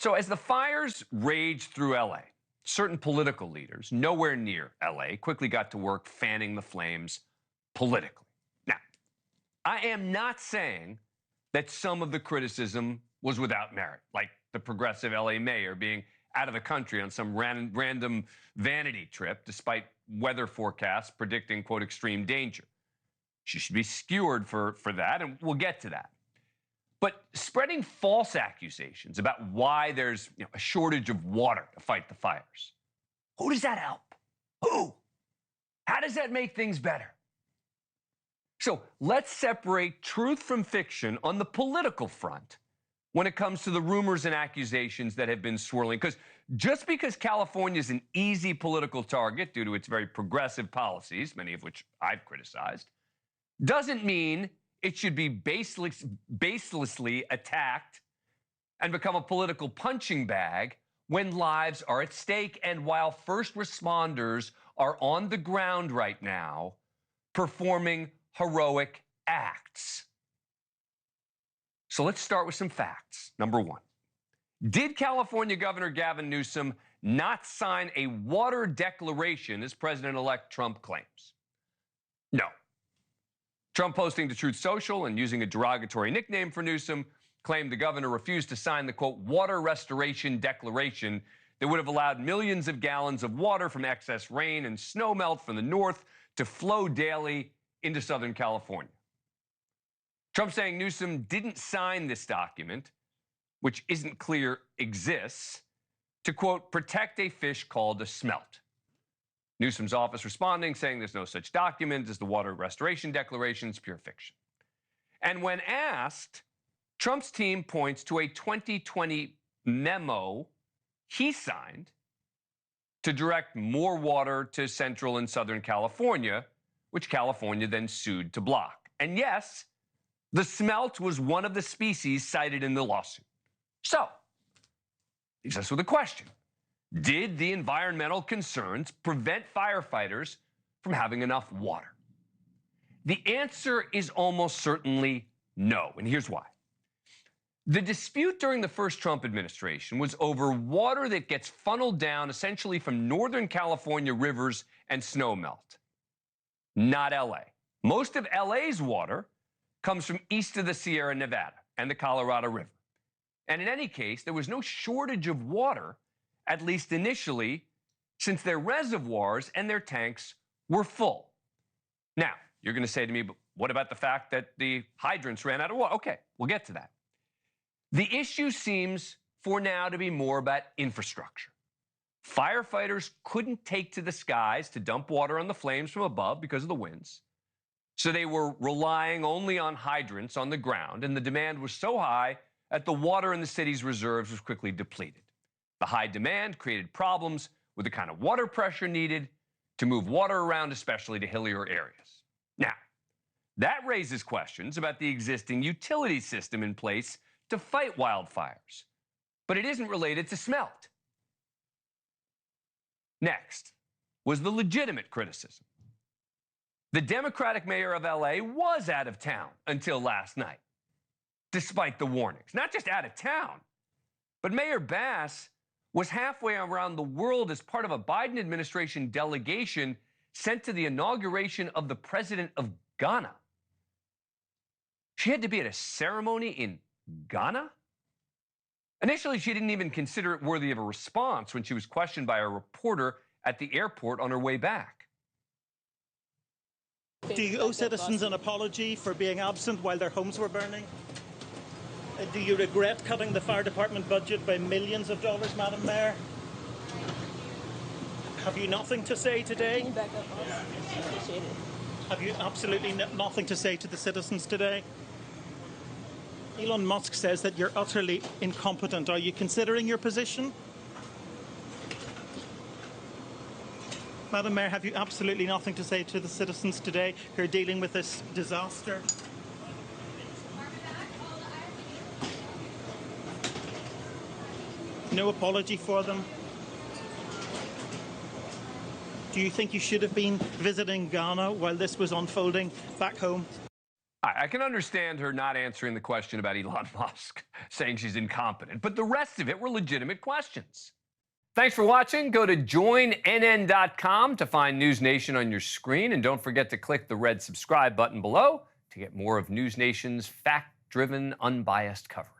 So as the fires raged through LA, certain political leaders nowhere near LA quickly got to work fanning the flames politically. Now, I am not saying that some of the criticism was without merit, like the progressive LA mayor being out of the country on some random vanity trip despite weather forecasts predicting, quote, extreme danger. She should be skewered for that, and we'll get to that. But spreading false accusations about why there's a shortage of water to fight the fires, who does that help? Who? How does that make things better? So let's separate truth from fiction on the political front when it comes to the rumors and accusations that have been swirling. Because just because California is an easy political target due to its very progressive policies, many of which I've criticized, doesn't mean it should be baselessly attacked and become a political punching bag when lives are at stake and while first responders are on the ground right now performing heroic acts. So let's start with some facts. Number one, did California Governor Gavin Newsom not sign a water declaration as President-elect Trump claims? No. Trump posting to Truth Social and using a derogatory nickname for Newsom claimed the governor refused to sign the, quote, water restoration declaration that would have allowed millions of gallons of water from excess rain and snowmelt from the north to flow daily into Southern California. Trump saying Newsom didn't sign this document, which isn't clear exists, to, quote, protect a fish called a smelt. Newsom's office responding, saying there's no such document as the Water Restoration Declaration. It's pure fiction. And when asked, Trump's team points to a 2020 memo he signed to direct more water to Central and Southern California, which California then sued to block. And yes, the smelt was one of the species cited in the lawsuit. So, leaves us with a question. Did the environmental concerns prevent firefighters from having enough water? The answer is almost certainly no, and here's why. The dispute during the first Trump administration was over water that gets funneled down essentially from Northern California rivers and snowmelt, not LA. Most of LA's water comes from east of the Sierra Nevada and the Colorado River. And in any case, there was no shortage of water, at least initially, since their reservoirs and their tanks were full. Now, you're going to say to me, but what about the fact that the hydrants ran out of water? Okay, we'll get to that. The issue seems, for now, to be more about infrastructure. Firefighters couldn't take to the skies to dump water on the flames from above because of the winds. So they were relying only on hydrants on the ground, and the demand was so high that the water in the city's reserves was quickly depleted. The high demand created problems with the kind of water pressure needed to move water around, especially to hillier areas. Now, that raises questions about the existing utility system in place to fight wildfires, but it isn't related to smelt. Next was the legitimate criticism. The Democratic mayor of LA was out of town until last night, despite the warnings. Not just out of town, but Mayor Bass was halfway around the world as part of a Biden administration delegation sent to the inauguration of the president of Ghana. She had to be at a ceremony in Ghana? Initially, she didn't even consider it worthy of a response when she was questioned by a reporter at the airport on her way back. Do you owe citizens an apology for being absent while their homes were burning? Do you regret cutting the fire department budget by millions of dollars, Madam Mayor? Have you nothing to say today? Can you back up, boss? Appreciate it. Have you absolutely nothing to say to the citizens today? Elon Musk says that you're utterly incompetent. Are you considering your position? Madam Mayor, have you absolutely nothing to say to the citizens today who are dealing with this disaster? No apology for them? Do you think you should have been visiting Ghana while this was unfolding back home? I can understand her not answering the question about Elon Musk, saying she's incompetent, but the rest of it were legitimate questions. Thanks for watching. Go to joinnn.com to find NewsNation on your screen, and don't forget to click the red subscribe button below to get more of NewsNation's fact-driven, unbiased coverage.